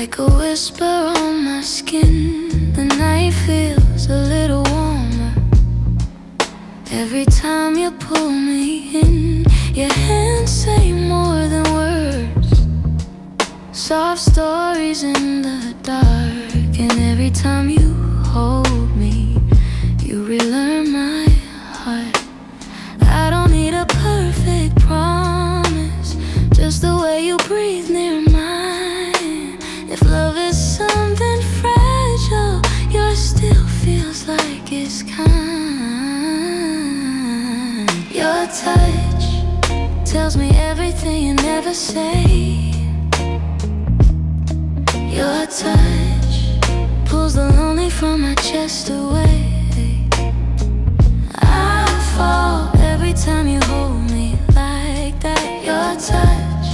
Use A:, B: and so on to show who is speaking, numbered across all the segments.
A: like a whisper on my skin. The night feels a little warmer every time you pull me in. Your hands say more than words, soft stories in the dark. And every time you hold me, you relearn my heart. I don't need a perfect promise, just the way you breathe near mine. If love is something fragile, yours still feels like it's kind. Your touch tells me everything you never say. Your touch pulls the lonely from my chest away. I fall every time you hold me like that. Your touch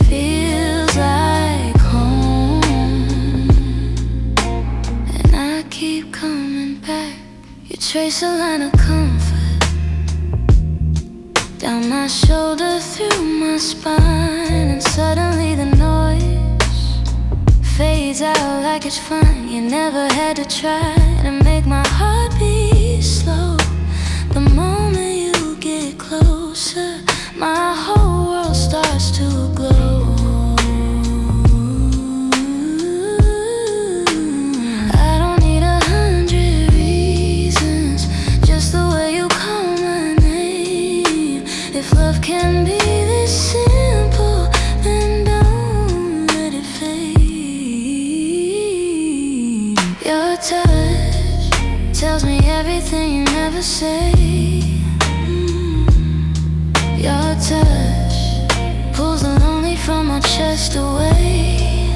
A: feels like home, and I keep coming back. You trace a line of comfort down my shoulder, through my spine, and suddenly the noise fades out like it's fun. You never had to try to make my heart beat slow. The moment you get closer, my whole world starts to glow. I don't need 100 reasons, just the way you call my name. If love can be this simple, then don't let it fade. Your touch tells me everything you never say. Your touch pulls the lonely from my chest away.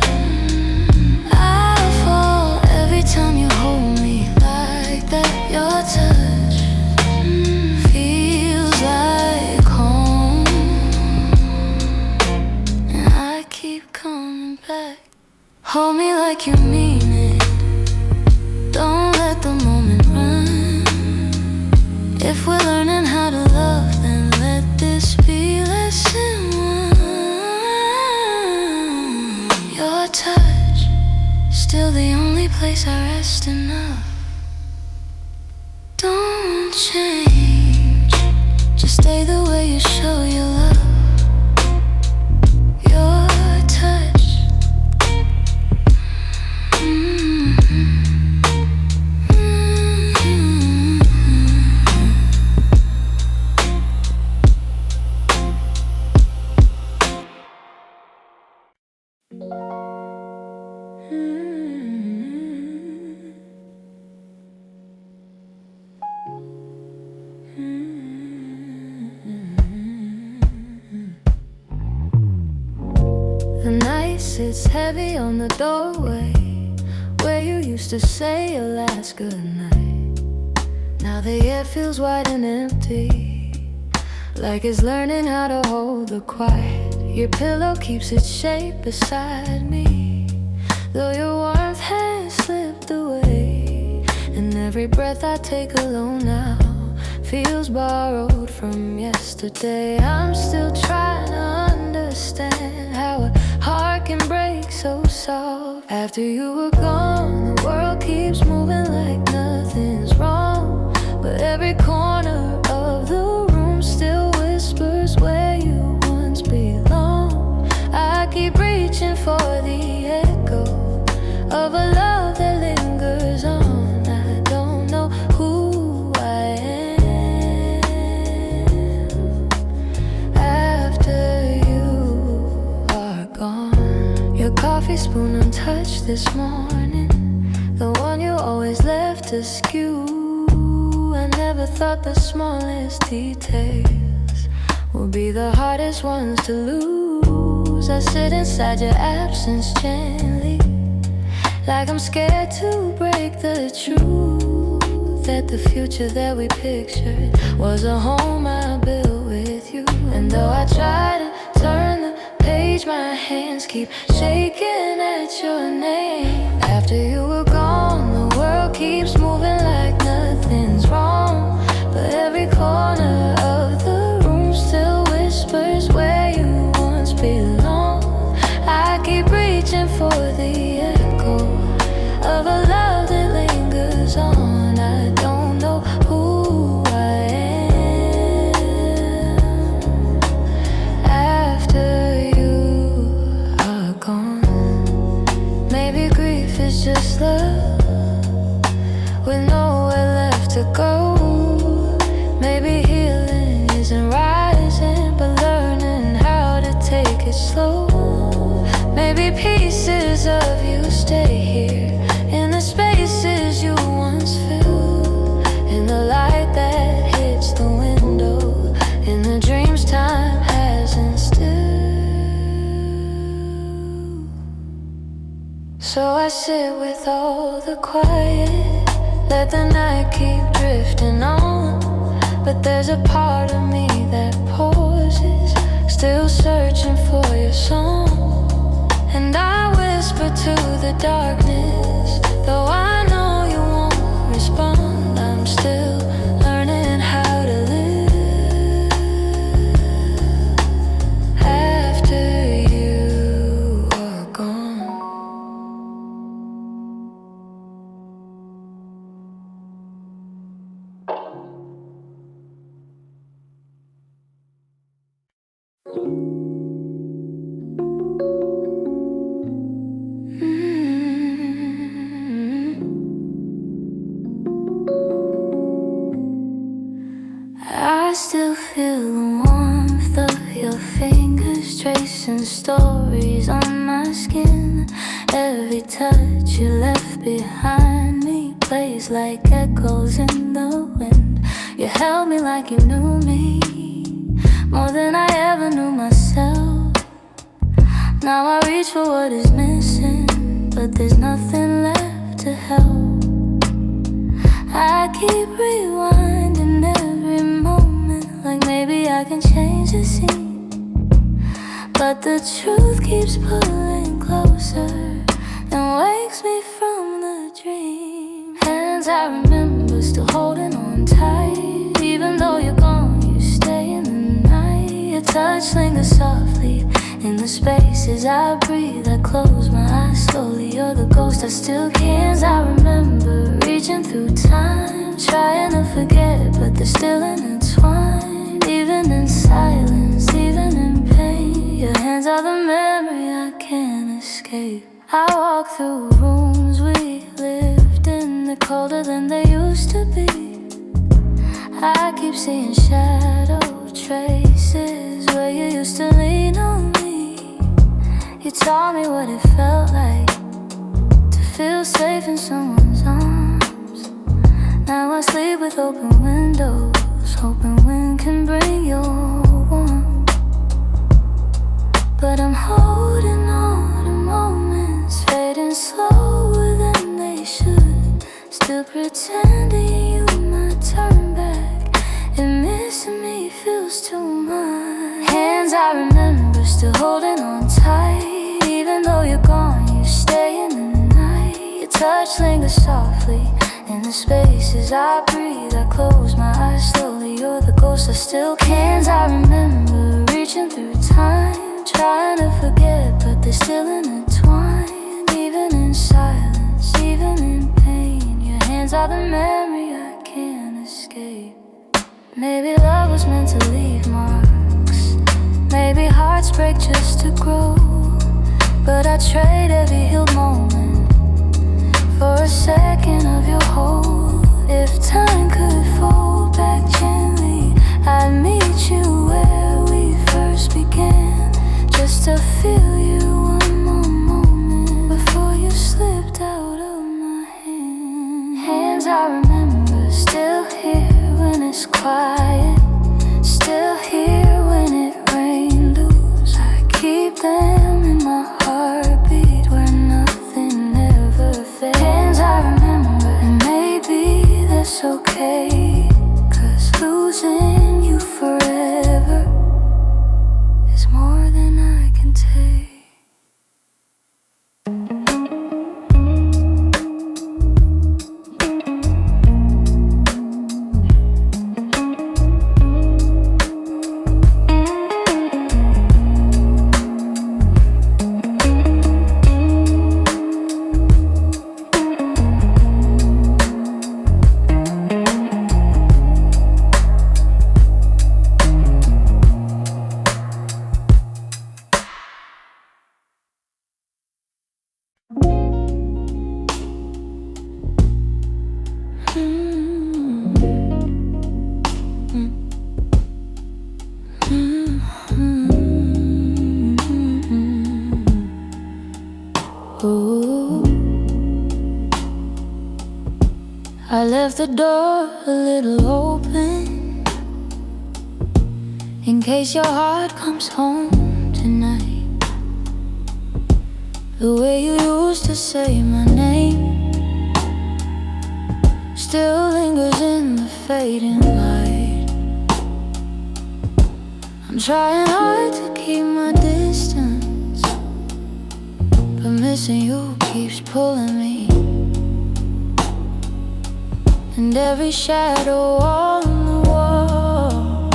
A: I fall every time you hold me like that. Your touch feels like home, and I keep coming back. Hold me like you mean it, don't let the moment run. If we're learning how to love, then let this be lesson one. Your touch, still the only place I rest enough. Don't change, just stay the way you show your love. Your touch, the night sits heavy on the doorway where you used to say your last goodnight. Now the air feels wide and empty, like it's learning how to hold the quiet. Your pillow keeps its shape beside me, though your warmth has slipped away. And every breath I take alone now feels borrowed from yesterday. I'm still trying to understand how a heart can break so soft. After you were gone, the world keeps moving like nothing's wrong, but every corner of the room still whispers where you once belonged. I keep reaching for the echo of a love that lingers on. I don't know who I am after you are gone. Your coffee spoon untouched this morning, the one you always left askew. I never thought the smallest details would be the hardest ones to lose. I sit inside your absence gently, like I'm scared to break the truth that the future that we pictured was a home I built with you. And though I try to turn the page, my hands keep shaking at your name. After you were gone, the world keeps moving like nothing's wrong, but every corner of the room still whispers where you once belonged. I keep reaching for this love with nowhere left to go. Maybe healing isn't rising, but learning how to take it slow. Maybe pieces of you stay here in the spaces you once filled, in the light that hits the window, in the dreams time hasn't stilled. So I sit with all the quiet, let the night keep drifting on. But there's a part of me that pauses, still searching for your song. And I whisper to the darkness, though I know you won't respond. I'm still learning how to live after you are gone. I still feel the warmth of your fingers tracing stories on my skin. Every touch you left behind me plays like echoes in the wind. You held me like you knew me more than I ever knew myself. Now I reach for what is missing, but there's nothing left to help. I keep rewinding every moment, like maybe I can change the scene. But the truth keeps pulling closer and wakes me from the dream. Hands I remember still holding on tight. Even though you're gone, you stay in the night. Your touch lingers softly in the spaces I breathe. I close my eyes slowly. You're the ghost I still can't. I remember reaching through time, trying to forget, but they're still intertwined. Even in silence, even in pain, your hands are the memory I can't escape. I walk through rooms we lived in, they're colder than they used to be. I keep seeing shadow traces where you used to lean on me. You taught me what it felt like to feel safe in someone's arms. Now I sleep with open windows, hoping wind can bring your warmth. But I'm holding on to moments fading slower than they should. Still pretending you might turn back, and missing me feels too much. Hands I remember still holding on tight. Even though you're gone, you stay in the night. Your touch lingers softly in the spaces I breathe. I close my eyes slowly. You're the ghost I still can't. I remember reaching through time, trying to forget, but they're still intertwined. Even in silence, even in pain, your hands are the memory I can't escape. Maybe love was meant to leave marks. Maybe hearts break just to grow. But I trade every healed moment for a second of your hold. If time could fold back gently, I'd meet you where we first began, just to feel you one more moment before you slipped out of my hand. Hands I remember still here when it's quiet, still here when it rained loose. I keep them in my heartbeat where nothing ever fades. Hands I remember, and maybe that's okay, 'cause losing you forever is more than I can take. Ooh. I left the door a little open in case your heart comes home tonight. The way you used to say my name still lingers in the fading light. I'm trying hard to keep my distance, but missing you keeps pulling me. And every shadow on the wall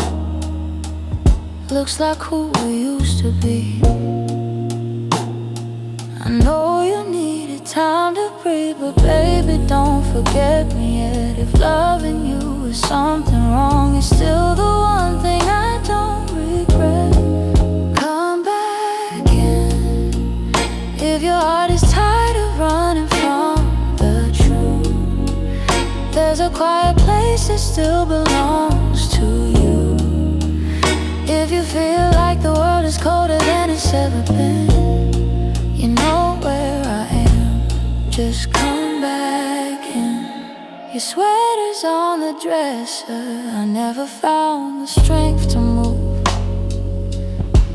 A: looks like who we used to be. I know you needed time to breathe, but baby, don't forget me yet. If loving you is something wrong, it's still the one thing I don't regret. Come back in if your heart is tired of running from the truth. There's a quiet place that still belongs to you. If you feel like the world is colder than it's ever been, you know where I am, just come back in. Your sweater's on the dresser, I never found the strength to move.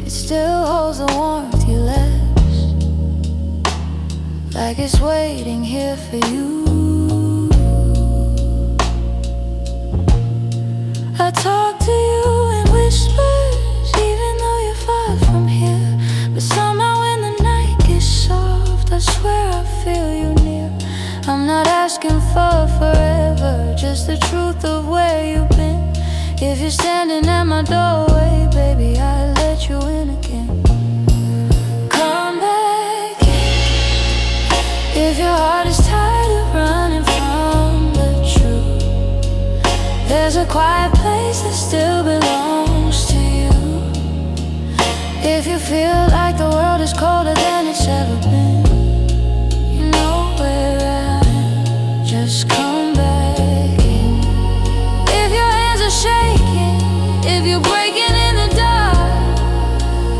A: It still holds the warmth you left, like it's waiting here for you. I talk to you in whispers, even though you're far from here. But somehow when the night gets soft, I swear I feel you near. I'm not asking for forever, just the truth of where you've been. If you're standing at my doorway, baby, I let you in again. Come back in if your heart is tired of running from the truth. There's a quiet place that still belongs to you. If you feel like the world is colder than it's ever been, you know where I am, just come back in. If your hands are shaking, if you're breaking in the dark,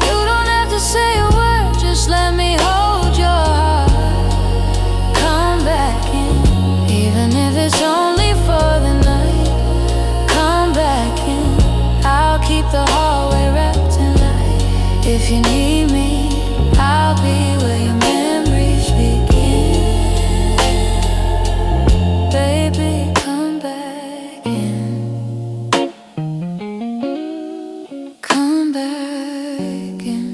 A: you don't have to say a word, just let me hold your heart. Come back in, even if it's only for the night. Come back in, I'll keep the hallway wrapped in light. If you need me, I'll be where your memories begin. Baby, come back in. Come back in.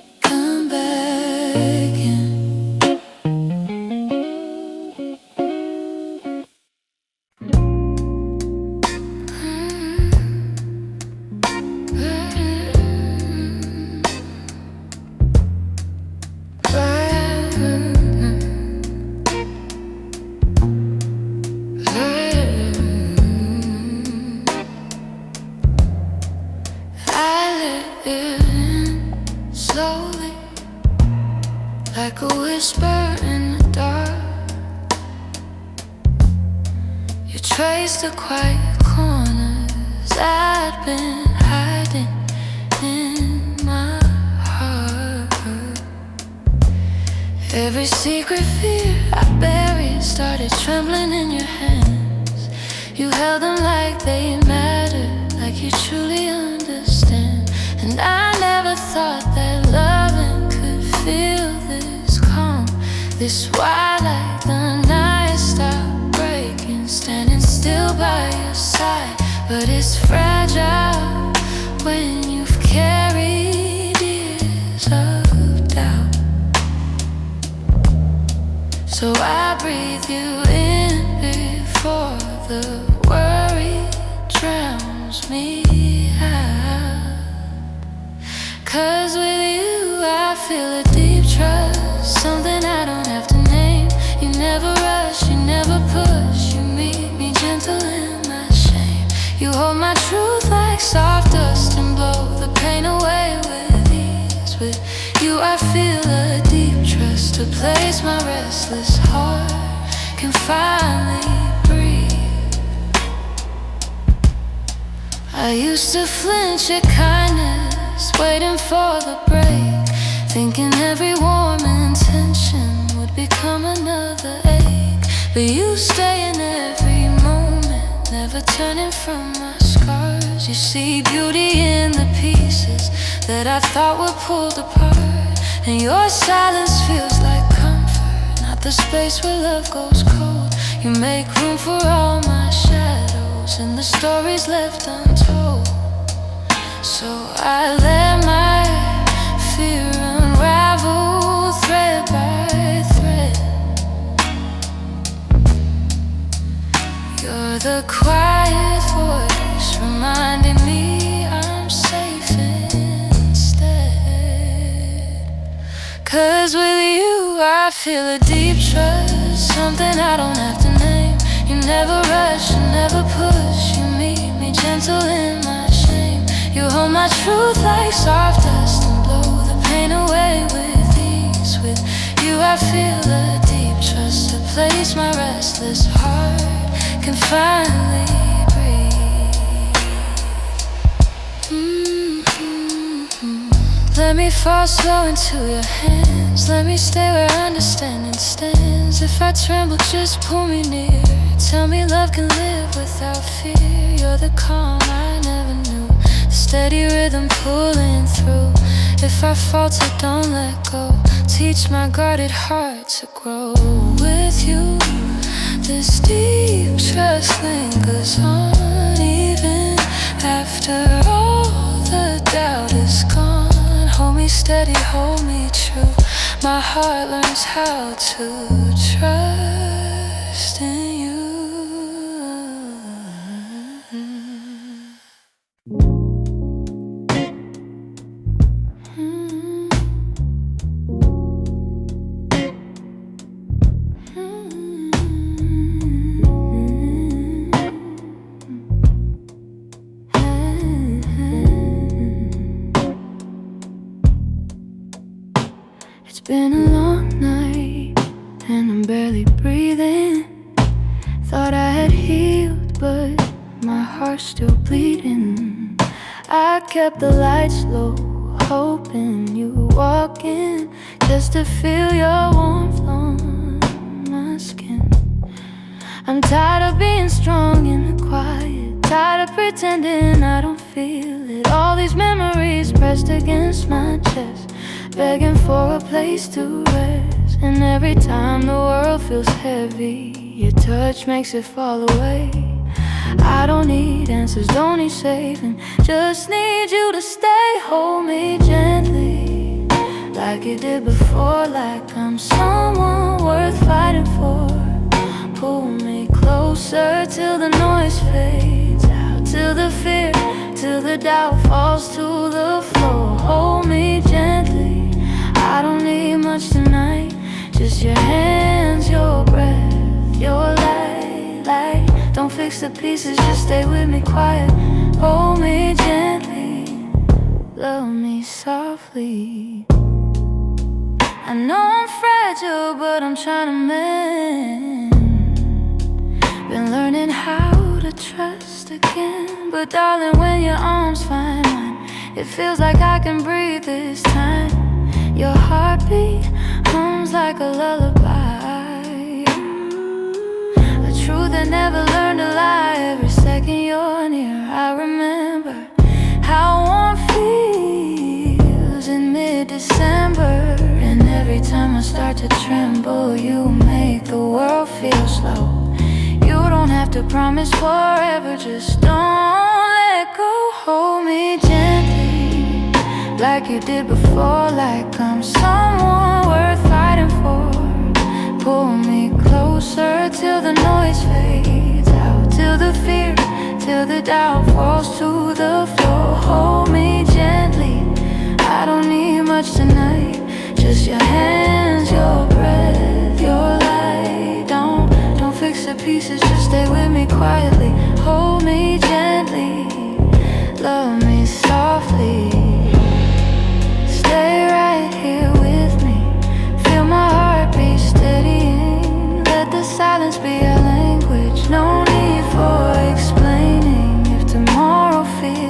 A: Come back in. Slowly, like a whisper in the dark, you trace the quiet corners I'd been hiding in my heart. Every secret fear I buried started trembling in your hands. You held them like they mattered, like you truly understand. And I never thought that loving could feel this calm, this wide like the night stopped breaking, standing still by your side. But it's fragile when you've carried years of doubt. So I breathe you in before the worry drowns me out. 'Cause with you I feel a deep trust, something I don't have to name. You never rush, you never push, you meet me gentle in my shame. You hold my truth like soft dust and blow the pain away with ease. With you I feel a deep trust, a place my restless heart can finally breathe. I used to flinch at kindness, waiting for the break, thinking every warm intention would become another ache. But you stay in every moment, never turning from my scars. You see beauty in the pieces that I thought were pulled apart, and your silence feels like comfort, not the space where love goes cold. You make room for all my shadows and the stories left untold. So I let my fear unravel thread by thread. You're the quiet voice reminding me I'm safe instead. 'Cause with you I feel a deep trust, something I don't have to name. You never rush, you never push, you meet me gentle in my shame. You hold my truth like soft dust and blow the pain away with ease. With you I feel a deep trust, a place my restless heart can finally breathe. Let me fall slow into your hands, let me stay where understanding stands. If I tremble, just pull me near. Tell me love can live without fear. You're the calm I never knew, the steady rhythm pulling through. If I falter, don't let go. Teach my guarded heart to grow. With you, this deep trust lingers on, even after all the doubt is gone. Hold me steady, hold me true. My heart learns how to trust in you. It's been a long night and I'm barely breathing. Thought I had healed, but my heart's still bleeding. I kept the lights low, hoping you would walk in, just to feel your warmth on my skin. I'm tired of being strong in the quiet, tired of pretending I don't feel it. All these memories pressed against my chest, begging for a place to rest. And every time the world feels heavy, your touch makes it fall away. I don't need answers, don't need saving, just need you to stay. Hold me gently, like you did before, like I'm someone worth fighting for. Pull me closer till the noise fades out, till the fear, till the doubt falls to the floor. Hold me gently, I don't need much tonight, just your hands, your breath, your light. Don't fix the pieces, just stay with me quiet. Hold me gently, love me softly. I know I'm fragile, but I'm trying to mend. Been learning how to trust again. But darling, when your arms find mine, it feels like I can breathe this time. Your heartbeat hums like a lullaby, a truth that never learned to lie. Every second you're near, I remember how warm feels in mid-December. And every time I start to tremble, you make the world feel slow. You don't have to promise forever, just don't let go. Hold me gently, like you did before, like I'm someone worth fighting for. Pull me closer till the noise fades out, till the fear, till the doubt falls to the floor. Hold me gently, I don't need much tonight, just your hands, your breath, your light. Don't fix the pieces, just stay with me quietly. Hold me gently, love me softly. Stay right here with me, feel my heartbeat steadying. Let the silence be our language, no need for explaining. If tomorrow feels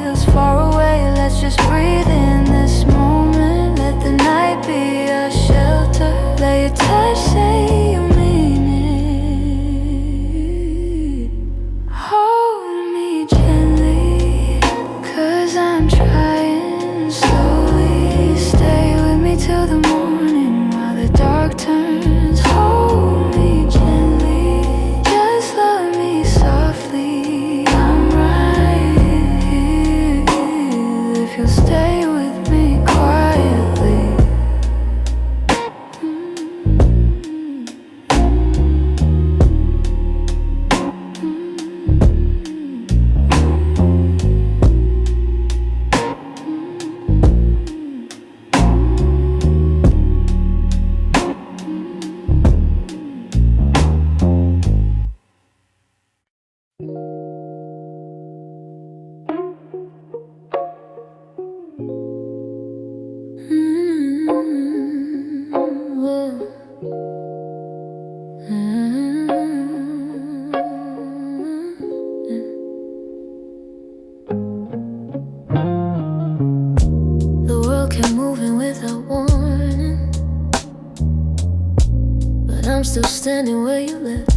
A: still standing where you left.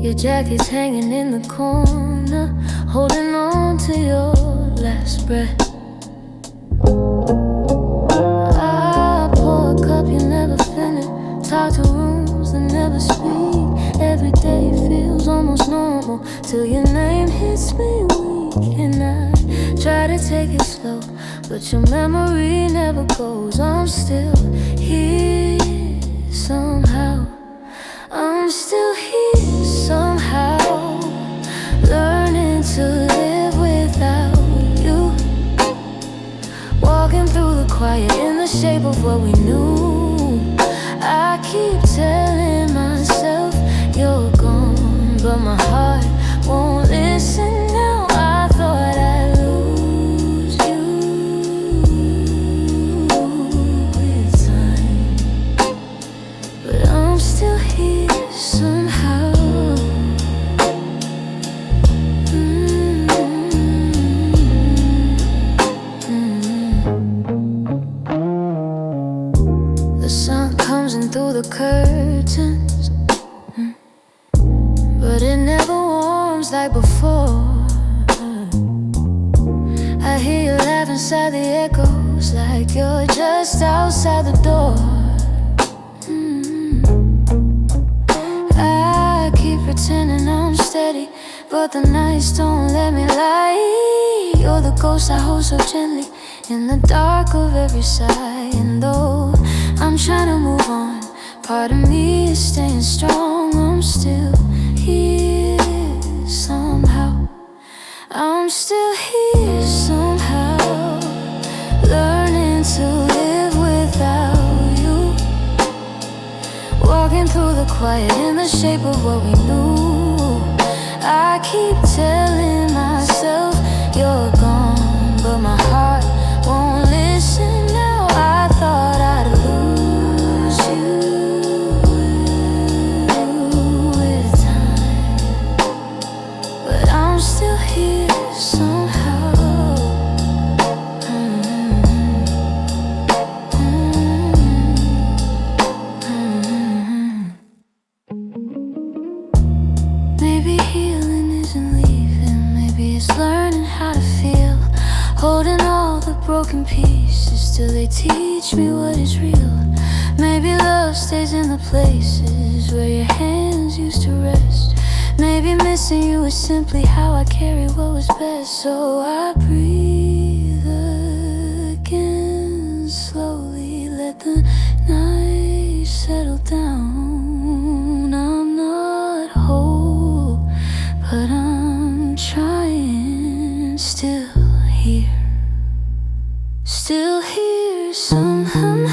A: Your jacket's hanging in the corner, holding on to your last breath. I pour a cup you never finish, talk to rooms that never speak. Every day feels almost normal till your name hits me weak. And I try to take it slow, but your memory never goes. I'm still here somehow. I'm still here somehow, learning to live without you. Walking through the quiet in the shape of what we knew. I keep telling myself you're gone, but my heart won't listen now. I thought I'd lose you with time, but I'm still here somehow. The sun comes in through the curtains, but it never warms like before. I hear you laugh inside the echoes, like you're just outside the door. I keep pretending I'm steady, but the nights don't let me lie. You're the ghost I hold so gently in the dark of every sigh. And though I'm trying to move on, part of me is staying strong. I'm still here somehow. I'm still here somehow, learning to live without you. Walking through the quiet in the shape of what we knew. I keep telling myself you're gone, but my heart won't listen now. I thought I'd lose you with time, but I'm still here somehow. Maybe healing isn't leaving, maybe it's learning how to feel. Holding all the broken pieces till they teach me what is real. Maybe love stays in the places where your hands used to rest. Maybe missing you is simply how I carry what was best. So I breathe again slowly, let the night settle down. I'm not whole, but I'm trying. Still here somehow.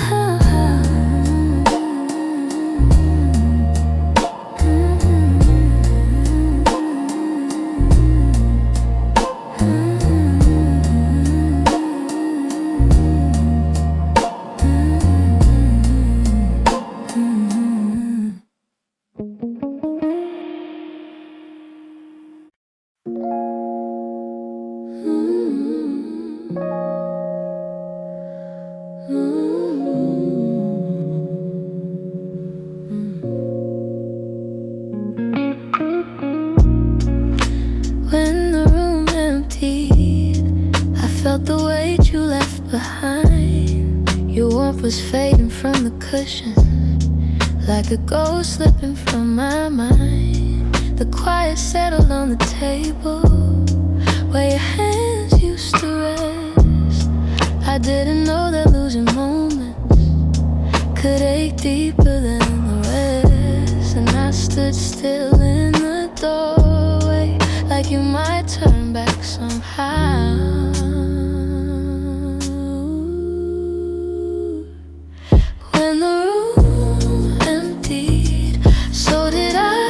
A: When the room emptied, I felt the weight you left behind. Your warmth was fading from the cushion, like a ghost slipping from my mind. The quiet settled on the table, where your hands used to rest. I didn't know that losing moments could ache deeper than the rest. And I stood still in the doorway, like you might turn back somehow. When the room emptied, so did I,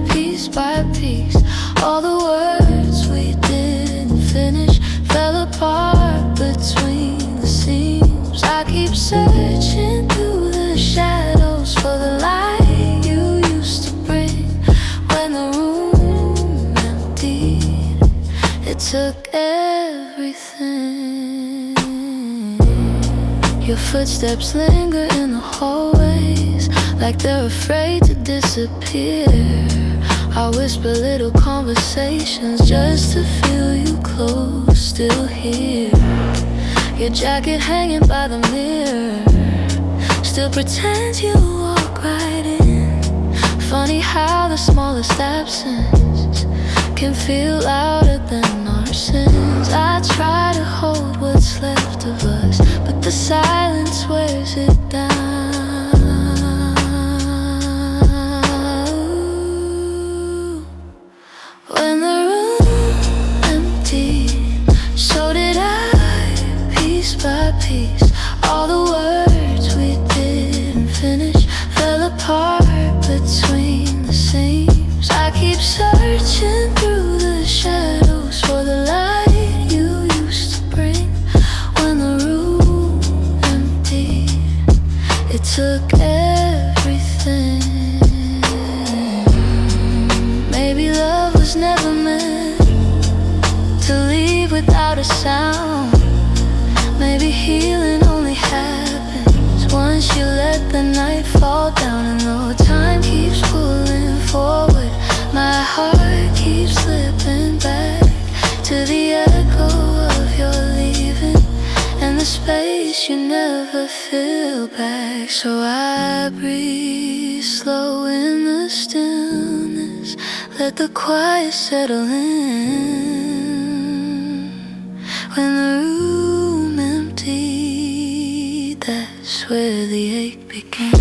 A: piece by piece. All the words we didn't finish fell apart between the seams. I keep searching through the shadows for the light you used to bring. When the room emptied, it took everything. Your footsteps linger in the hall, hallways like they're afraid to disappear. I whisper little conversations just to feel you close, still here. Your jacket hanging by the mirror still pretends you walk right in. Funny how the smallest absence can feel louder than our sins. I try to hold what's left of us, but the silence wears it down. When the room emptied, so did I, piece by piece. All the words we didn't finish fell apart between the seams. I keep searching through the shadows for the light you used to bring. When the room emptied, it took everything. Maybe love was never meant to leave without a sound. Maybe healing only happens once you let the night fall down. And though time keeps pulling forward, my heart keeps slipping back to the echo of your leaving and the space you never fill back. So I breathe slow in the stillness, let the quiet settle in. When the room emptied, that's where the ache began.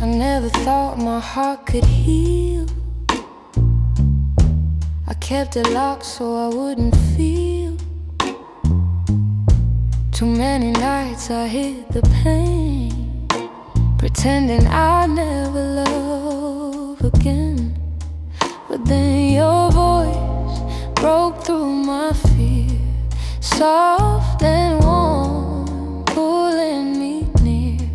A: I never thought my heart could heal. I kept it locked so I wouldn't feel. Too many nights I hid the pain, pretending I'd never love again. But then your voice broke through my fear, soft and warm, pulling me near.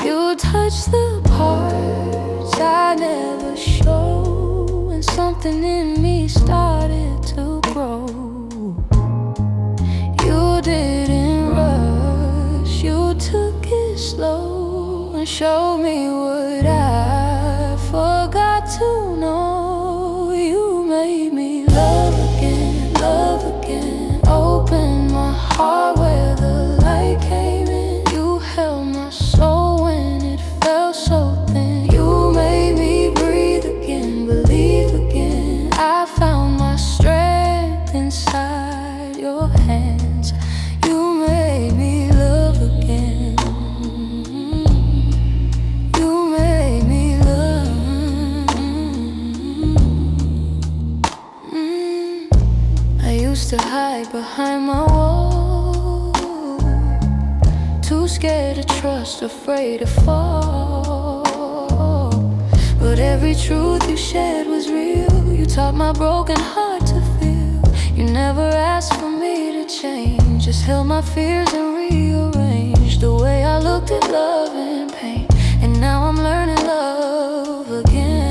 A: You touched the parts I never show, and something in me started to grow. You didn't rush, you took it slow and showed me what I forgot to know. You made me love again, open my heart where the light came in. You held my soul when it felt so thin. You made me breathe again, believe again. I found my strength inside your hands. You made me love again. You made me love. I used to hide behind my wall, too scared to trust, afraid to fall. But every truth you shared was real. You taught my broken heart to feel. You never asked for me to change, just held my fears and rearranged the way I looked at love and pain. And now I'm learning love again.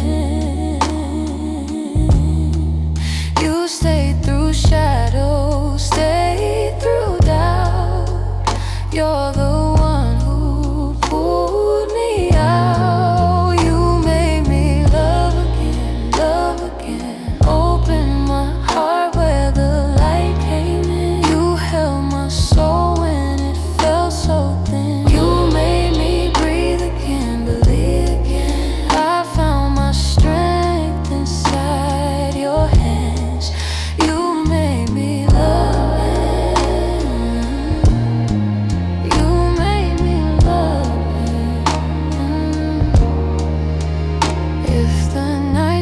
A: You stayed through shadows, stayed through doubt. You're the one who pulled me out. You made me love again, open my heart where the light came in. You held my soul when it felt so thin. You made me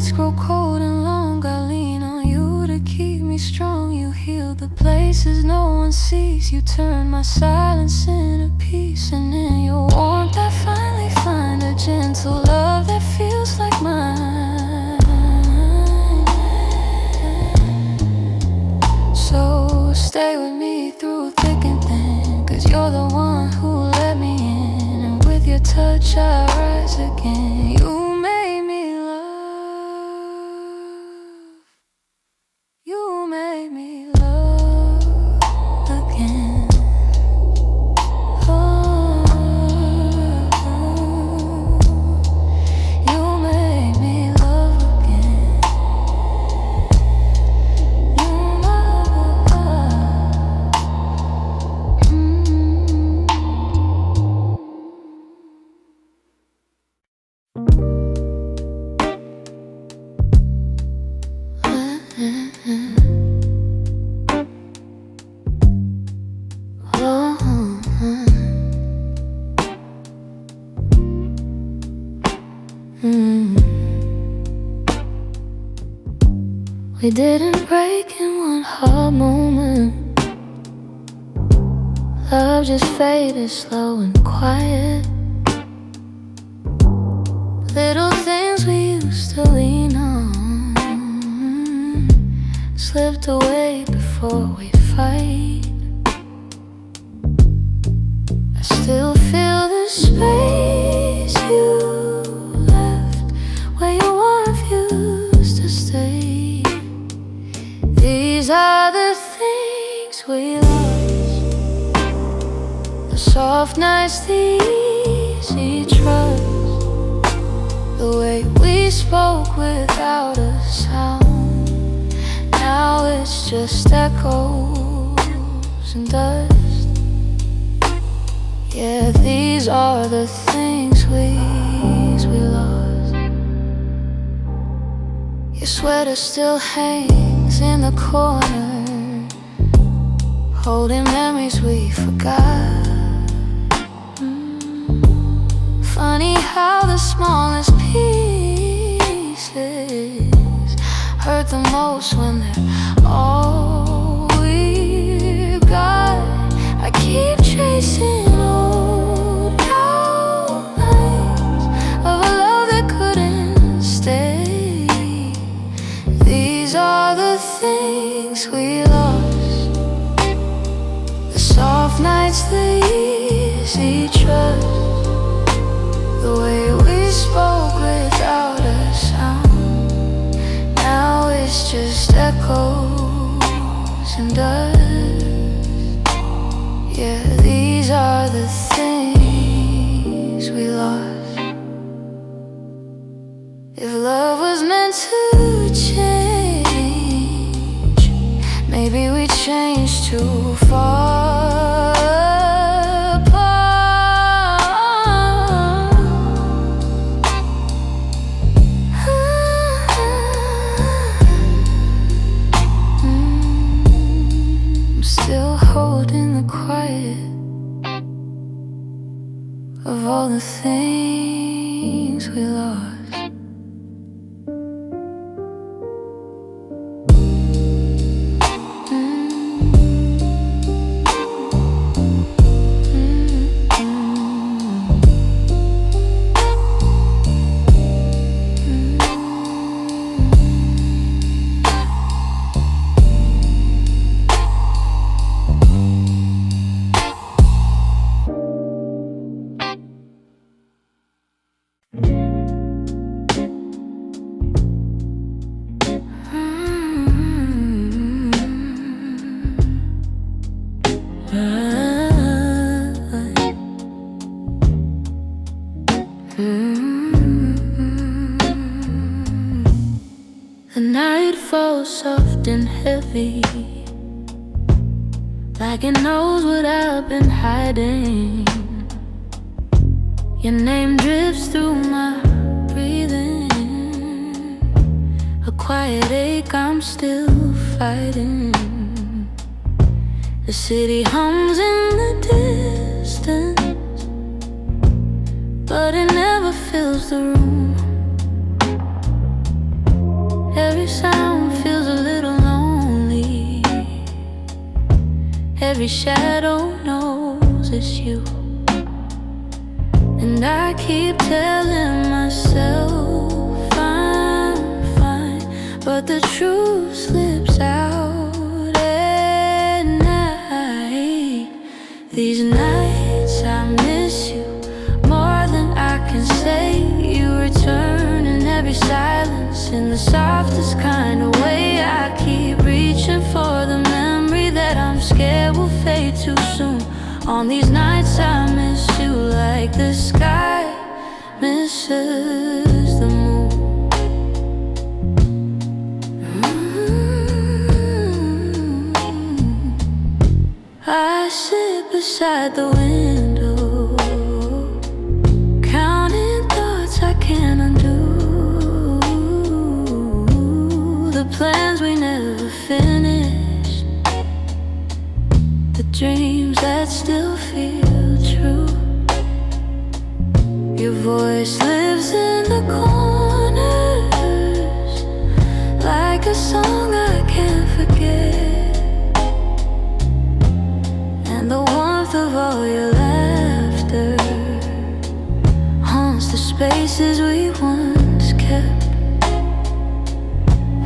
A: nights grow cold and long, I lean on you to keep me strong. You heal the places no one sees. You turn my silence into peace. And in your warmth I finally find a gentle love that feels like mine. So stay with me through thick and thin, 'cause you're the one who let me in. And with your touch I rise again. You made me love. You made me love again. Oh, you made me love again. You We didn't break in one hard moment. Love just faded slow and quiet. Little things we used to lean on slipped away before we fight. I still feel the space you left where your warmth used to stay. These are the things we lost, the soft nights, the easy trust, the way we spoke without a sound. Now it's just echoes and dust. Yeah, these are the things we lost. Your sweater still hangs in the corner, holding memories we forgot. Funny how the smallest pieces hurt the most when they're all we've got. I keep chasing old outlines of a love that couldn't stay. These are the things we lost, the soft nights, the easy trust, the way we spoke without a sound. Now it's just echoes and dust. Yeah, these are the things we lost. If love was meant to change, maybe we changed too far apart. I'm still holding the quiet of all the things we lost. The night falls soft and heavy, like it knows what I've been hiding. Your name drifts through my breathing, a quiet ache I'm still fighting. The city hums in the distance, but it never fills the room. every sound feels a little lonely. Every shadow knows it's you. And I keep telling myself I'm fine, but the truth slips out at night. These nights I miss you more than I can say. You return in every silence, in the softest kind of way. I keep reaching for the memory that I'm scared will fade too soon. On these nights I miss you like the sky misses the moon. I sit beside the window, counting thoughts I can't undo. The plans we never finished, the dreams that still feel true. Your voice lives in the corners, like a song I can't forget. And the warmth of all your laughter haunts the spaces we once kept.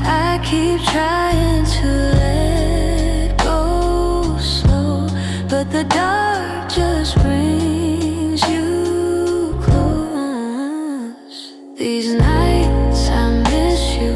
A: I keep trying to let go slow, but the dark just brings you close. These nights I miss you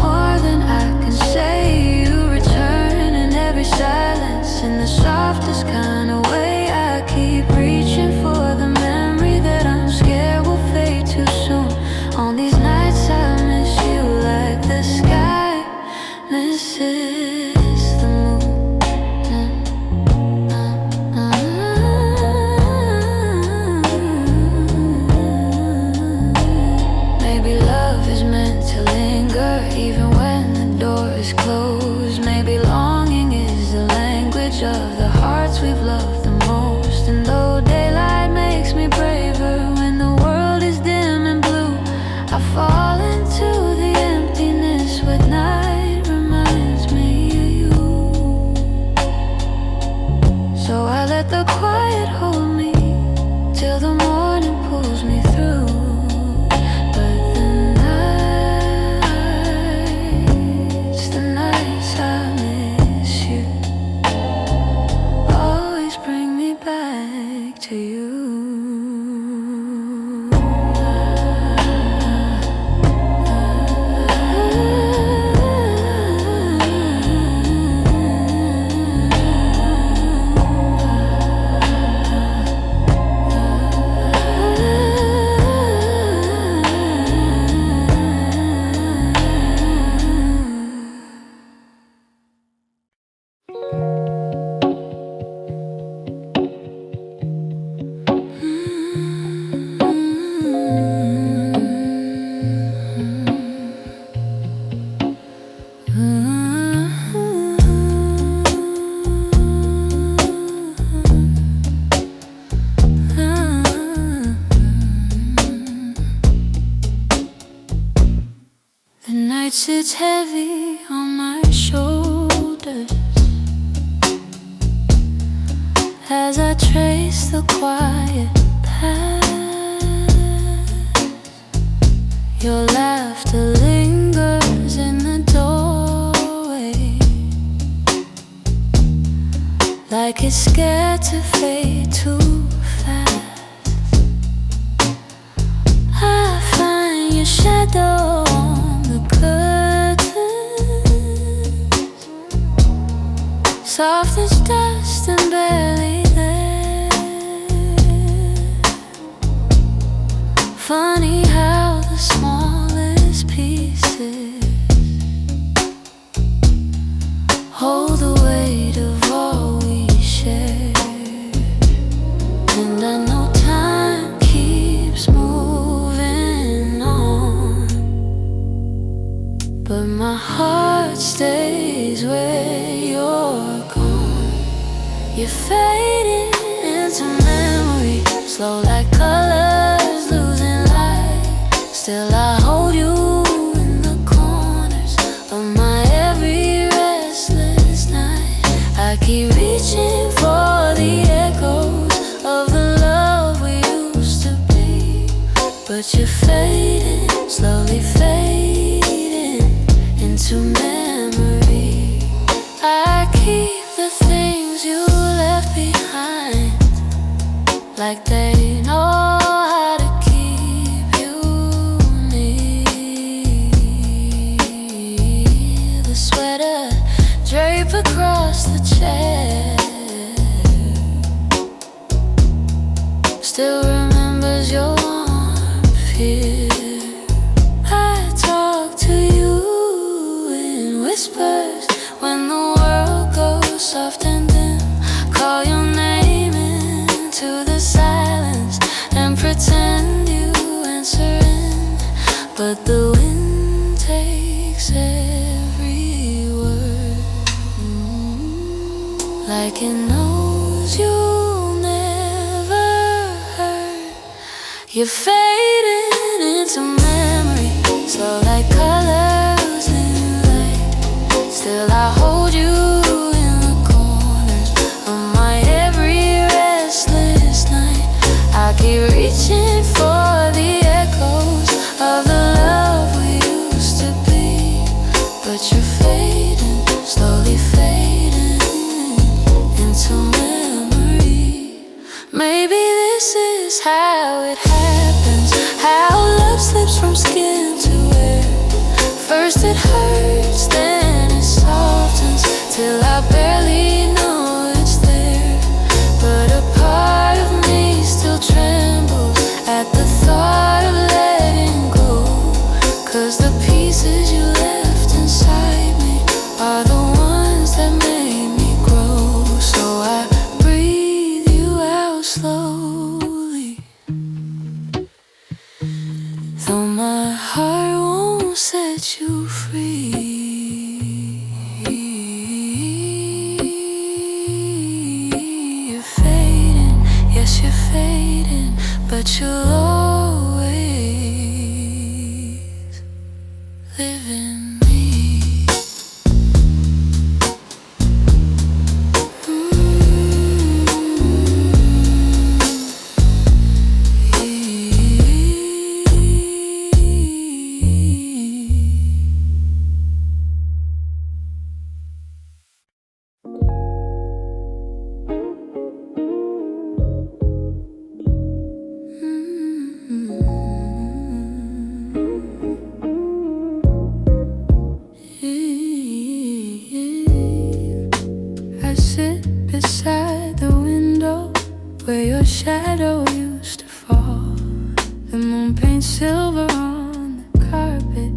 A: more than I can say. You return in every silence, in the softest kind of way. I keep reaching for the memory that I'm scared will fade too soon. On these nights I miss you like the sky misses the moon. Maybe love is meant to linger even when the door is closed. Maybe longing is the language of the hearts we've loved the most. And though daylight makes me braver, when the world is dim and blue, I fall into the emptiness with night reminds me of you. So I let the quiet hold me till the morning pulls me through. But the nights I miss you always bring me back to you. The night sits heavy on my shoulders as I trace the quiet path. Your laughter lingers in the doorway, like it's scared to fade too fast. I find your shadow on the curtains, soft as dust and barely there. Funny how the smallest pieces hold the weight of all we share. And I know time keeps moving on, but my heart stays where you're gone. You're fading into memory, slow like colors losing light. Still I hold you in the corners fading, slowly fading into memory. I keep the things you left behind, like they know how to keep you near. The sweater drape across the chair still remembers your warmth here. I talk to you in whispers when the world goes soft and dim. Call your name into the silence and pretend you answer in, but the wind takes every word, like it knows you'll never hurt. You're fading into memory, slow like colors in light. Still I hold you in the corners of my every restless night. I keep reaching for the echoes of the love we used to be, but you're fading, slowly fading into memory. Maybe this is how it happens, how love slips from skin to air. First it hurts, then it softens, till I barely know it's there. But a part of me still trembles at the thought of letting go, 'cause the pieces you left inside me are the ones that made me grow. So I breathe you out slowly, though my heart won't set you free. You're fading, yes you're fading, but you'll always live in me. I sit beside the window where your shadow used to fall. The moon paints silver on the carpet,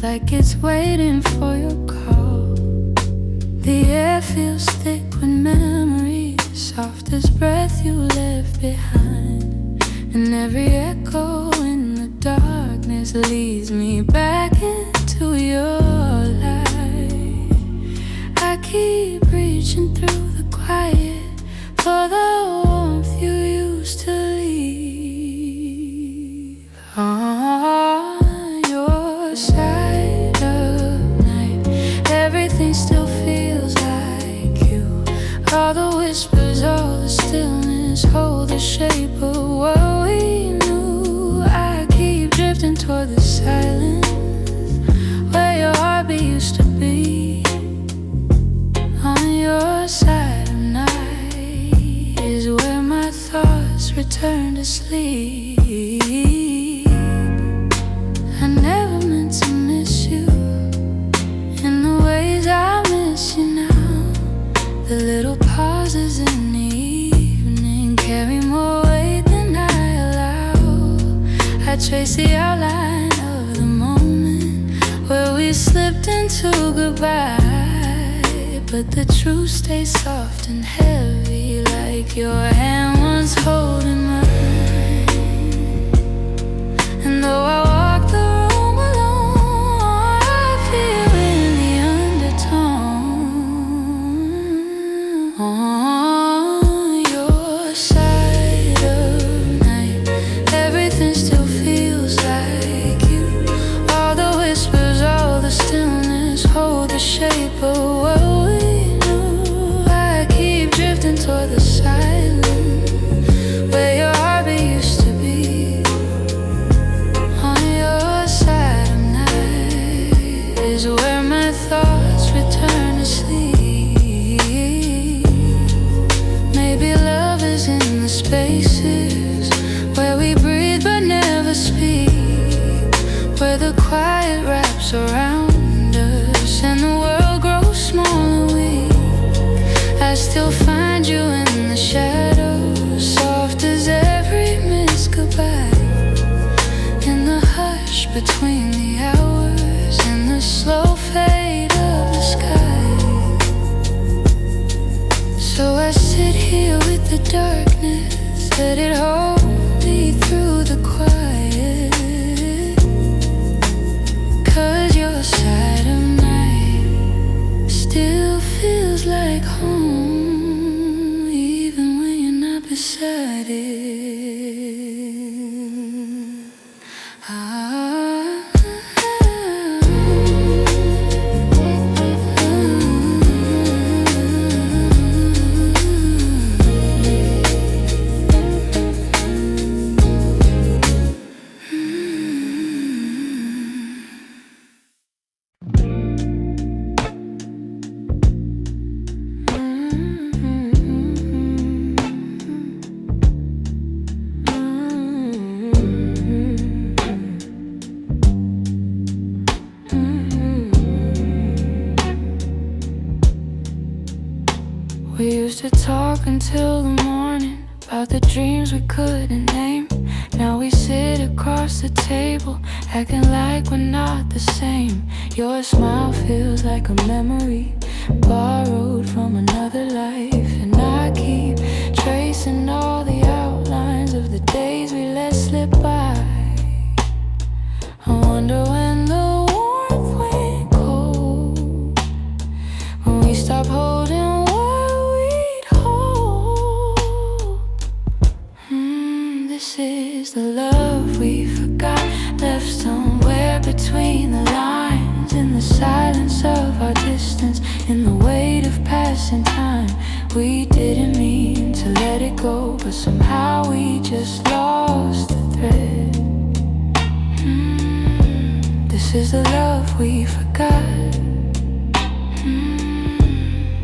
A: like it's waiting for your call. The air feels thick with memories, soft as breath you left behind. And every echo in the darkness leads me back into your light. I keep reaching through the quiet for the warmth you used to leave. On your side of night, everything still feels like you. All the whispers, all the stillness hold the shape of what we knew. I keep drifting toward the silence where your heartbeat used to be. On your side of night is where my thoughts return to sleep. I never meant to miss you in the ways I miss you now. The little pauses in the evening carry more weight than I allow. I trace the outline of the moment where we slipped into goodbye, but the truth stays soft and heavy, like your hand was holding mine. And though I walk the room alone, I feel in the undertone. On your side of night, everything still feels like you. All the whispers, all the stillness hold the shape of what we knew. I keep drifting toward the silence where your heartbeat used to be. On where the quiet wraps around us and the world grows small and weak. I still find you in the shadows, soft as every missed goodbye, in the hush between the hours and the slow fade of the sky. So I sit here with the darkness, let it hold me through the quiet, 'cause your side of night still feels like home, even when you're not beside it. We used to talk until the morning about the dreams we couldn't name. Now we sit across the table, acting like we're not the same. Your smile feels like a memory borrowed from another life, and I keep tracing all the outlines of the days we let slip by. I wonder when the warmth went cold, when we stopped holding This is the love we forgot, left somewhere between the lines, in the silence of our distance, in the weight of passing time. We didn't mean to let it go, but somehow we just lost the thread. This is the love we forgot,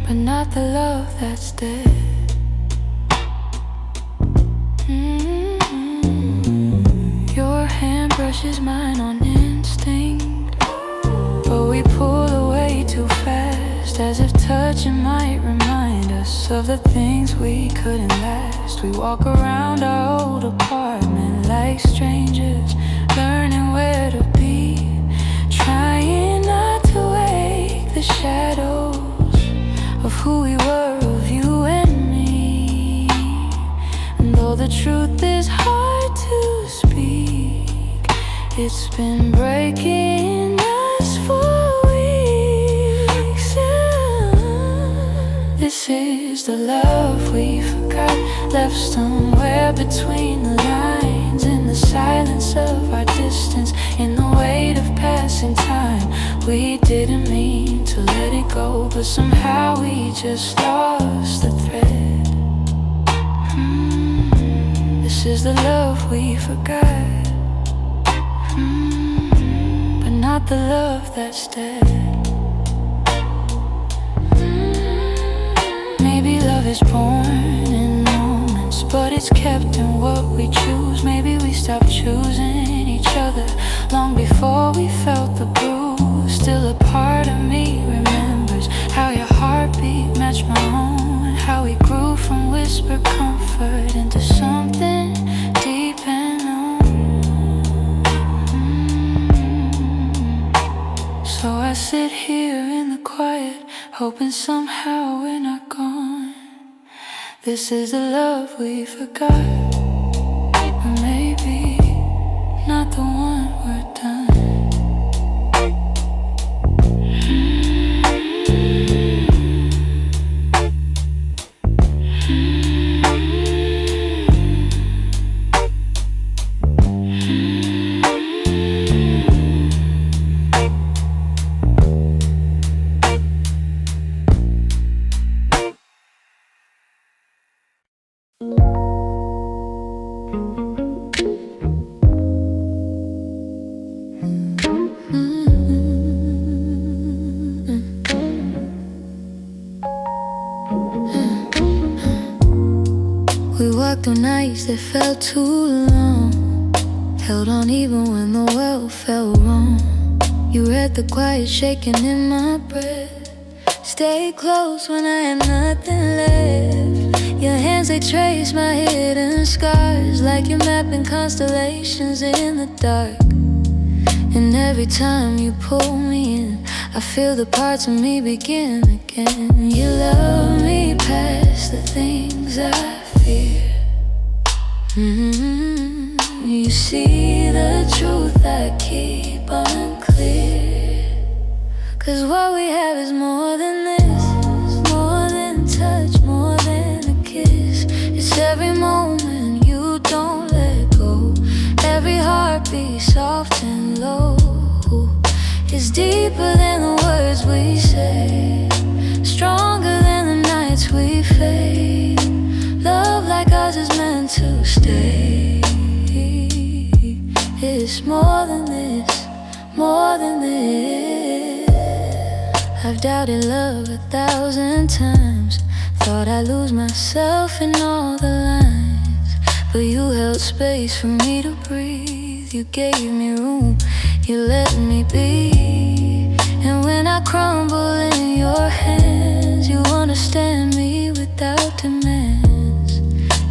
A: but not the love that's dead. Your hand brushes mine on instinct, but we pull away too fast, as if touching might remind us of the things we couldn't last. We walk around our old apartment like strangers, learning where to be, trying not to wake the shadows of who we were, of you and me. And though the truth is hard to speak, it's been breaking us for weeks. This is the love we forgot, left somewhere between the lines, in the silence of our distance, in the weight of passing time. We didn't mean to let it go, but somehow we just lost the thread. This is the love we forgot, but not the love that's dead. Maybe love is born in moments, but it's kept in what we choose. Maybe we stopped choosing each other long before we felt the bruise. Still a part of me remembers how your heartbeat matched my own, how we grew from whispered comfort into something deep and known. So I sit here in the quiet, hoping somehow we're not gone. This is the love we forgot, or maybe not the one we're done. We walked through nights that felt too long, held on even when the world felt wrong. You read the quiet shaking in my breath. Stay close when I had nothing left. Your hands, they trace my hidden scars, like you're mapping constellations in the dark. And every time you pull me in, I feel the parts of me begin again. You love me past the things I fear. You see the truth I keep unclear. 'Cause what we have is more than this, more than touch, more than a kiss. It's every moment you don't let go, every heartbeat soft and low. It's deeper than the words we say, stronger than the nights we fade. Love like ours is meant to stay. It's more than this, more than this. I've doubted love 1,000 times, thought I'd lose myself in all the lines. But you held space for me to breathe. You gave me room, you let me be. And when I crumble in your hands, you understand me without demands.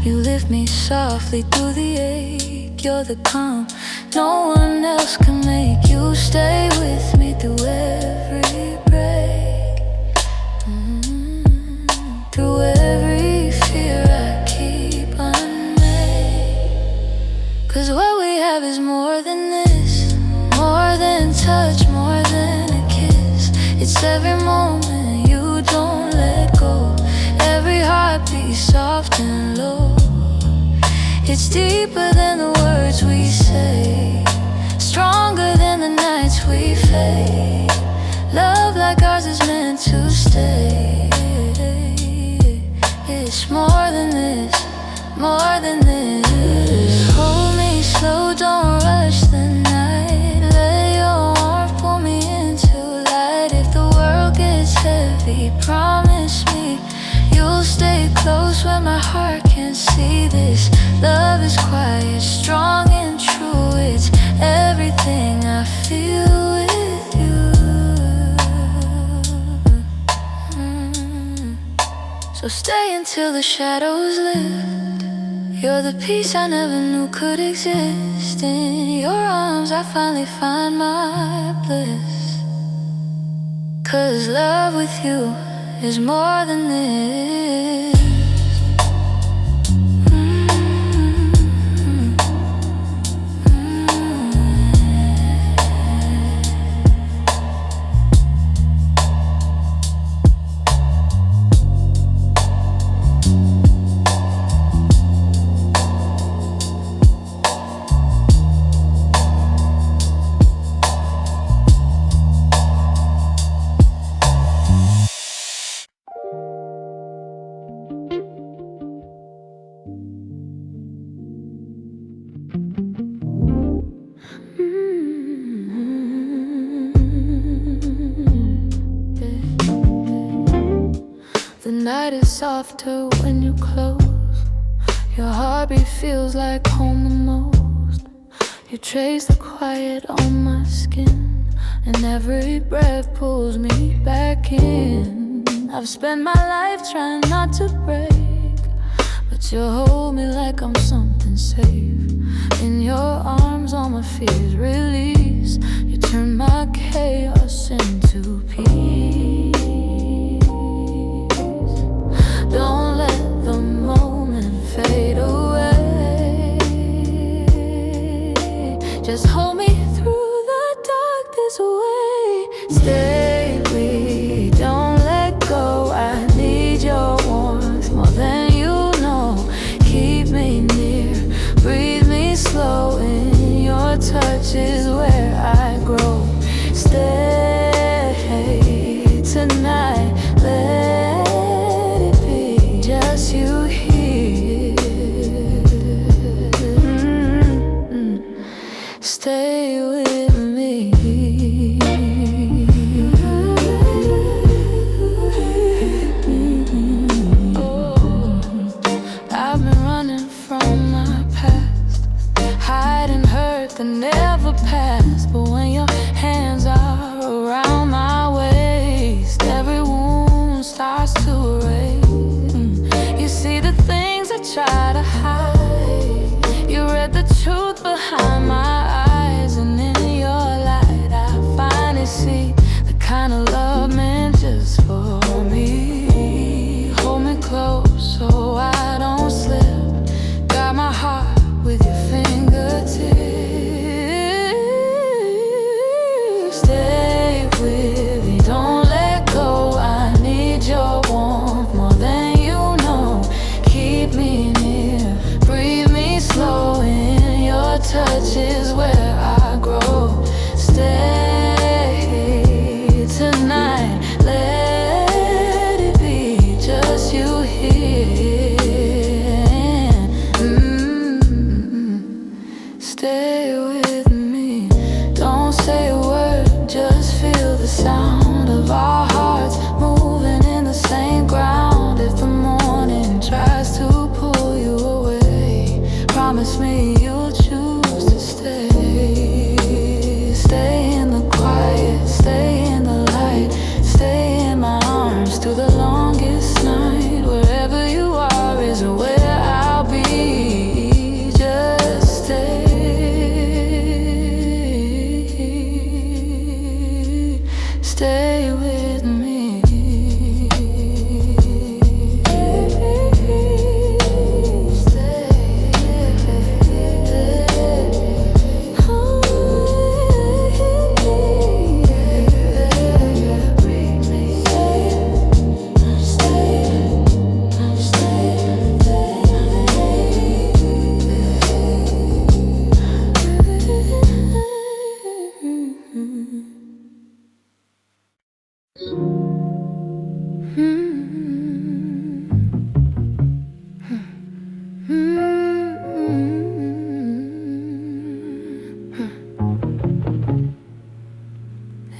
A: You lift me softly through the ache. You're the calm no one else can make. You stay with me through every break, through every fear I keep unmade. 'Cause what we have is more than this, more than touch, more than a kiss. It's every moment you don't let go, every heartbeat soft and low. It's deeper than the words we say, stronger than the nights we fade. Love like ours is meant to stay. It's more than this, more than this. Hold me slow, don't rush the night. Let your arms pull me into light. If the world gets heavy, promise me you'll stay close when my heart can't see. This love is quiet, strong and true. It's everything I feel with you. So stay until the shadows lift. You're the peace I never knew could exist. In your arms I finally find my bliss. 'Cause love with you is more than this. The night is softer when you close. Your heartbeat feels like home the most. You trace the quiet on my skin, and every breath pulls me back in. I've spent my life trying not to break, but you hold me like I'm something safe. In your arms all my fears release. You turn my chaos into peace. Don't let the moment fade away. Just hold me through the dark this way. Stay, we don't let go. I need your warmth more than you know. Keep me near, breathe me slow. In your touch is where I grow. Stay tonight, let it be just you here. Stay with me. stay with me.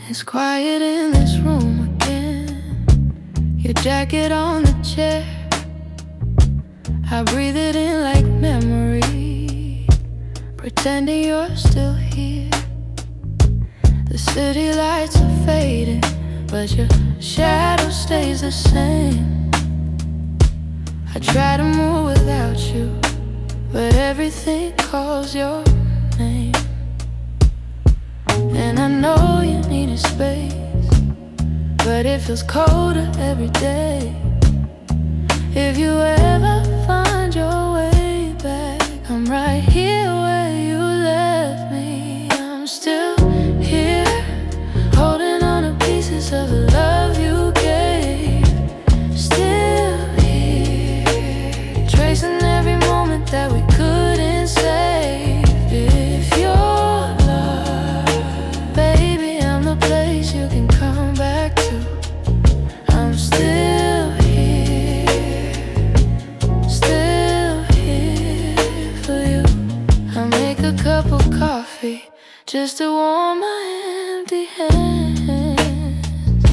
A: It's quiet in this room again. Your jacket on the chair, I breathe it in like memory, pretending you're still here. The city lights are fading, but your shadow stays the same. I try to move without you, but everything calls your name. And I know you needed space, but it feels colder every day. If you ever find your way back, I'm right here where you left me. I'm still here, holding on to pieces of the love you gave. Still here, tracing every moment that we couldn't save. If you're lost, baby, I'm the place you can come back to. I'm still here for you. I make a cup of coffee just to warm my empty hands.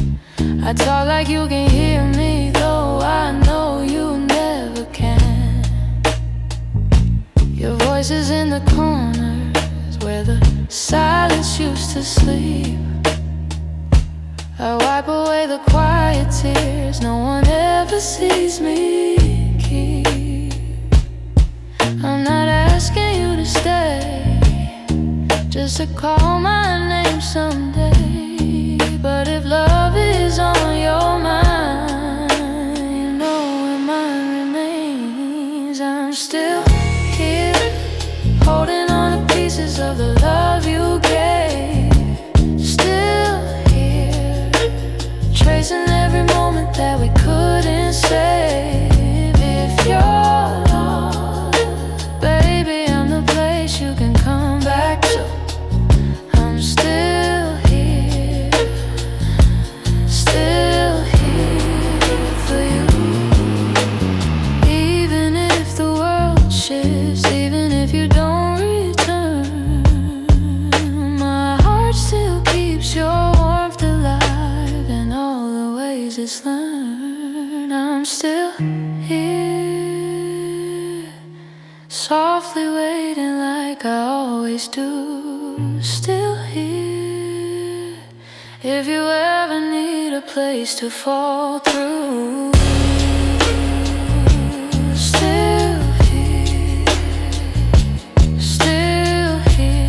A: I talk like you can hear me, though I know you never can. Your voice is in the corners where the silence used to sleep. I wipe away the quiet tears no one ever sees me keep. I'm not asking you to stay, just to call my name someday. But if love is on your mind, you know where mine remains. I'm still here, holding on to pieces of the love you gave. Still here, tracing every moment that we couldn't save. If you're lost, baby, I'm the place you can come back to. I'm still here for you. Even if the world shifts, even if you don't return, my heart still keeps your warmth alive in all the ways it's learned. I'm still here, softly waiting like I always do. Still here, if you ever need a place to fall through. Still here, still here.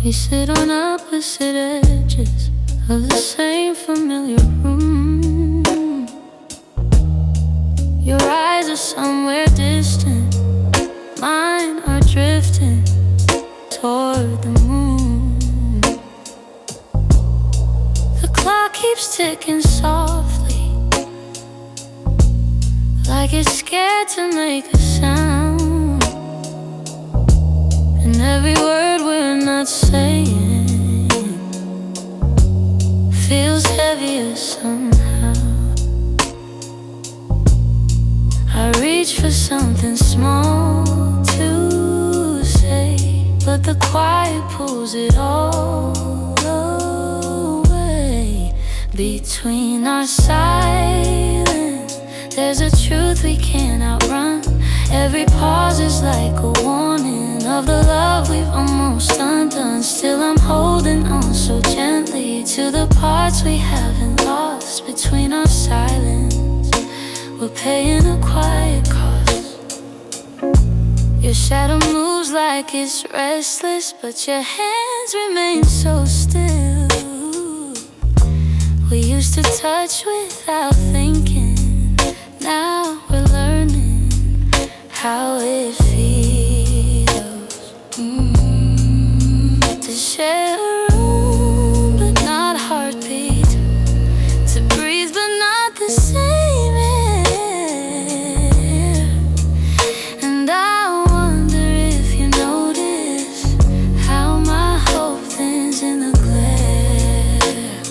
A: We sit on opposite edges of the same familiar room. Your eyes are somewhere distant, mine are drifting toward the moon. The clock keeps ticking softly, like it's scared to make a sound. And every word we're not saying feels heavier somehow. I reach for something small to say, but the quiet pulls it all away. Between our silence, there's a truth we can't outrun. Every pause is like a warning of the love we've almost undone. Still I'm holding on so gently to the parts we haven't lost. Between our silence, we're paying a quiet cost. Your shadow moves like it's restless, but your hands remain so still. We used to touch without thinking. Now we're learning how it feels to share a room but not heartbeat, to breathe but not the same air. And I wonder if you notice how my hope thins in the glare.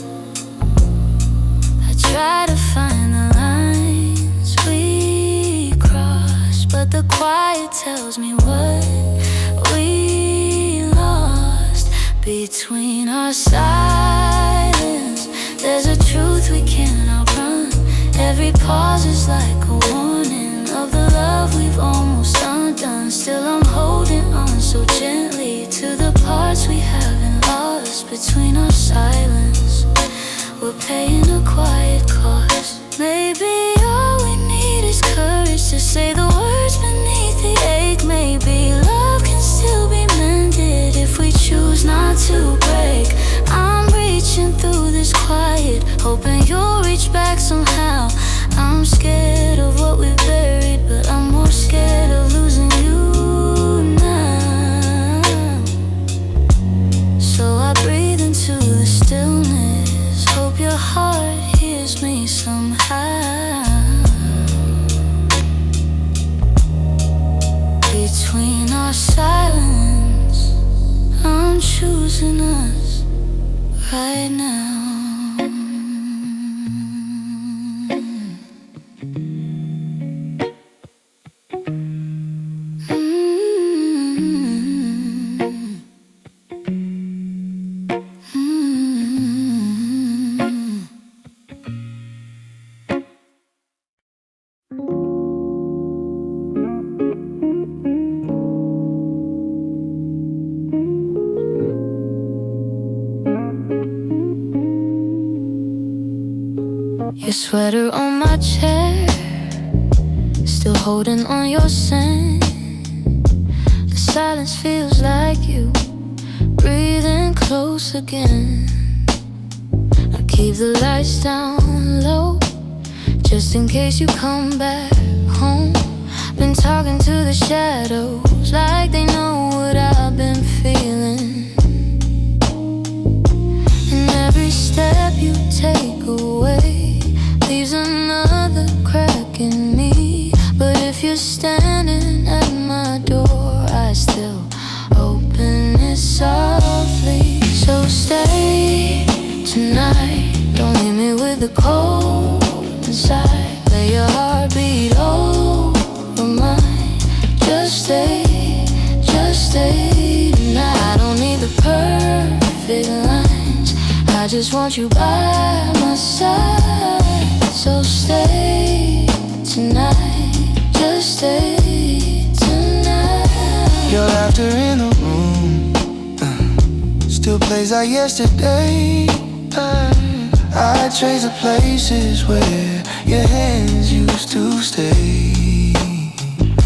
A: I try to find the lines we cross, but the quiet tells me what we lost. Between our silence, there's a truth we can't outrun. Every pause is like a warning of the love we've almost undone. Still I'm holding on so gently to the parts we haven't lost. Between our silence, we're paying a quiet cost. Maybe all we need is courage to say the words beneath the ache. Maybe love can still be mended if we choose not to break. I'm reaching through this quiet, hoping you'll reach back somehow. I'm scared of what we buried, but I'm more scared of losing you now. So I breathe into the stillness, hope your heart hears me somehow. Between our silence, I'm choosing us right now. Your sweater on my chair, still holding on your scent. The silence feels like you breathing close again. I keep the lights down low, just in case you come back home. Been talking to the shadows like they know what I've been feeling. And every step you take away leaves another crack in me. But if you're standing at my door, I still open it softly. So stay tonight, don't leave me with the cold inside. Let your heart beat over mine. Just stay tonight. I don't need the perfect lines, I just want you by my side. So stay tonight, just stay tonight.
B: Your laughter in the room still plays like yesterday. I trace the places where your hands used to stay.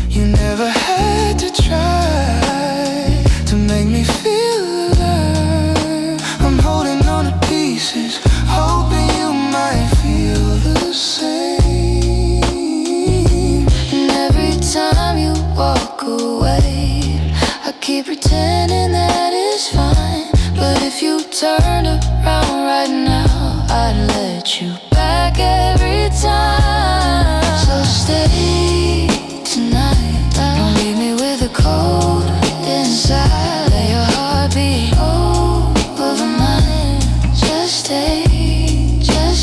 B: You never had to try to make me feel alive. I'm holding on to pieces, hoping you might feel the same.
A: And every time you walk away, I keep pretending that it's fine. But if you turned around right now, I'd let you back every time. So stay tonight, don't leave me with a cold inside. Let your heart beat over mine. Just stay tonight.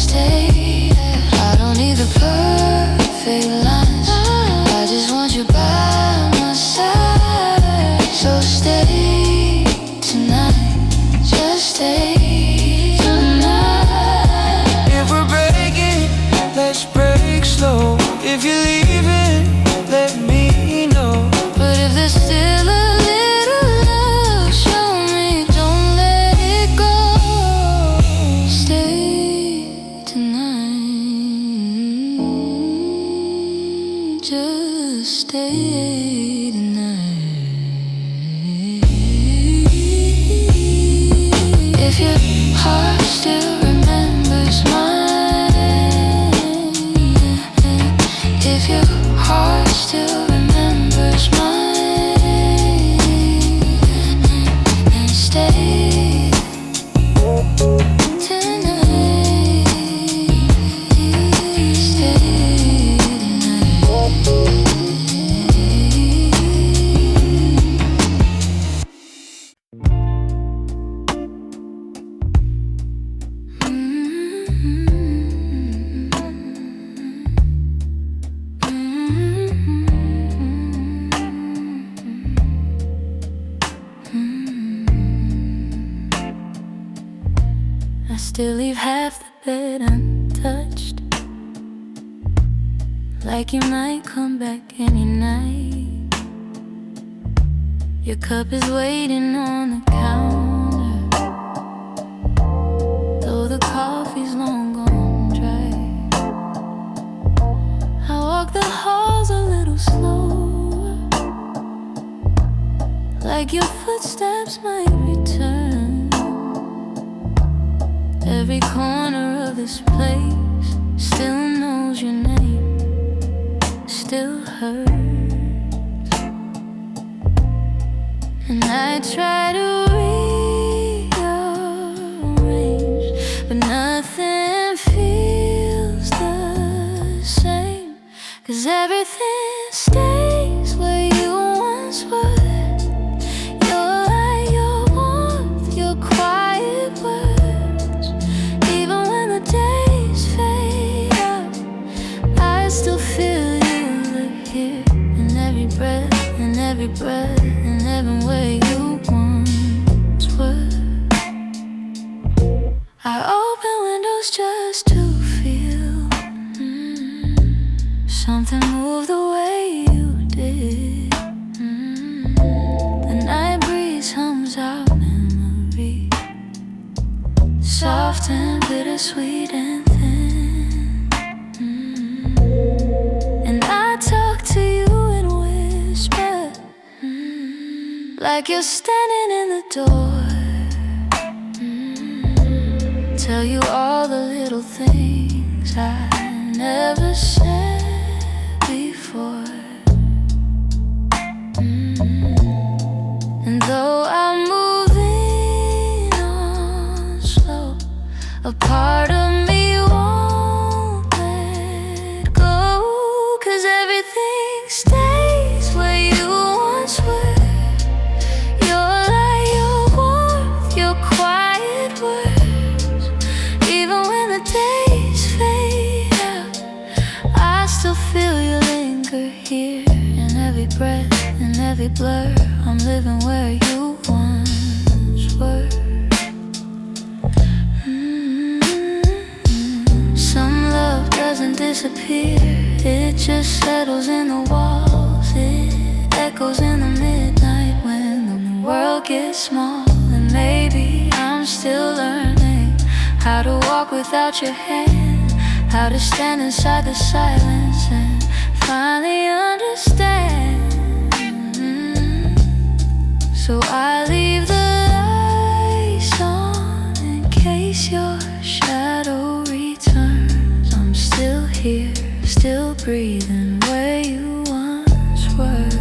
B: if you're leaving, let me know.
A: But if there's still a little love, show me, don't let it go. Stay tonight, just stay tonight. If your heart still remembers mine, if your heart still remembers mine, then stay tonight, stay tonight. I still leave half the bed untouched, like you might come back any night. Your cup is waiting on the counter, though the coffee's long gone dry. I walk the halls a little slower, like your footsteps might return. Every corner of this place still knows your name, still hurts. And I try to rearrange, but nothing feels the same. 'Cause everything stays where you once were. Your light, your warmth, your quiet words. Even when the days fade out, I still feel you look here. In every breath, in every breath, in everywhere you once were. I open windows just to feel something move the way you did. The night breeze hums our memory, soft and bittersweet and thin. And I talk to you in whispers, like you're standing in the door. Tell you all the little things I never said before. And though I'm moving on slow, a part of me won't let go. 'Cause everything stays where you once were. Your light, your warmth, your quiet words. Even when the days fade out, I still feel you linger here. In every breath, in every blur, I'm living where you once were. Some love doesn't disappear, it just settles in the walls. It echoes in the midnight when the world gets small. And maybe I'm still learning how to walk without your hand, how to stand inside the silence and finally understand. So I leave the lights on in case your shadow returns. I'm still here, still breathing where you once were.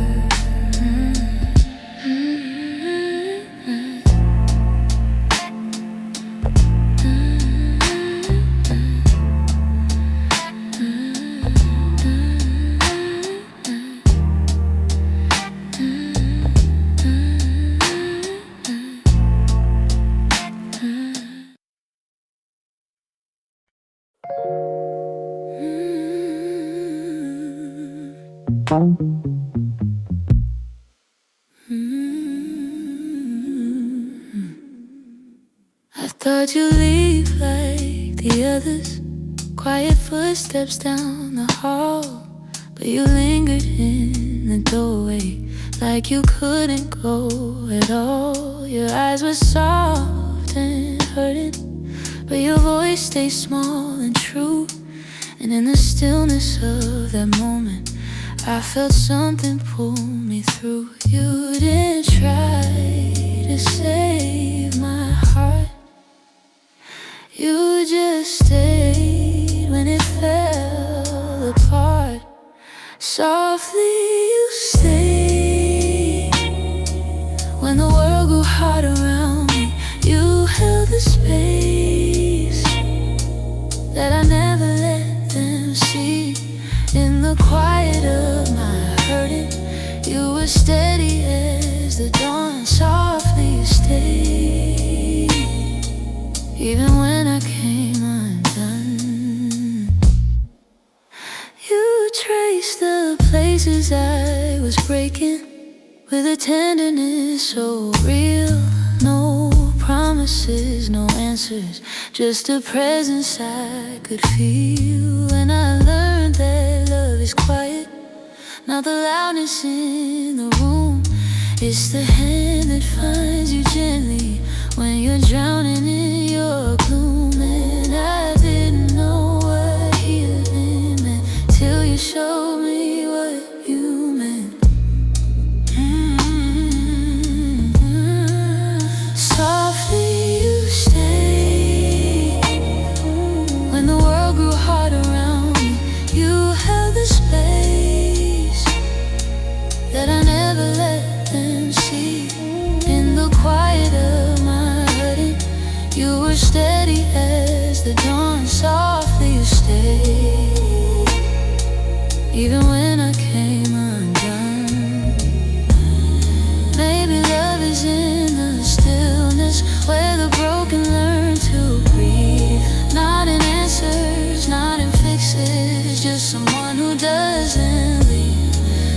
A: I thought you'd leave like the others, quiet footsteps down the hall. but you lingered in the doorway like you couldn't go at all. Your eyes were soft and hurting, but your voice stayed small and true. And in the stillness of that moment, I felt something pull me through. You didn't try to save my heart, you just stayed when it fell apart. Softly you stayed when the world grew hard around me. You held the space that I never let them see. In the quiet of my hurting, you were steady as the dawn. Softly you stayed, even when I came undone. You traced the places I was breaking with a tenderness so real. No promises, no answers, just a presence I could feel. And I learned that love is quiet, not the loudness in the room. It's the hand that finds you gently when you're drowning in your gloom. And I didn't know what healing meant till you showed me what you meant. Softly you stayed when the world grew hard around me. You held the space that I never let them see. In the quiet of my hurting, you were steady as the dawn. Softly you stayed, even when I came undone. Maybe love is in the stillness, where the broken learn to breathe. Not in answers, not in fixes, just someone who doesn't leave.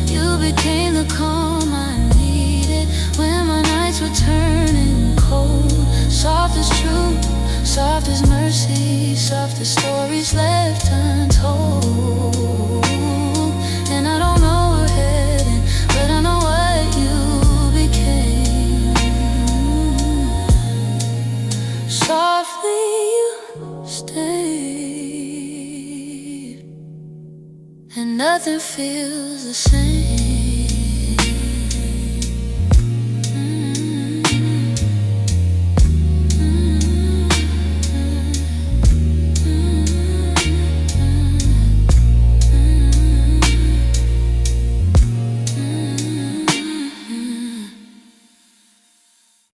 A: You became the calm I needed when my nights were turning cold. Soft as truth, soft as mercy, soft as stories left untold. And I don't know where we're heading, but I know what you became. Softly you stayed, and nothing feels the same.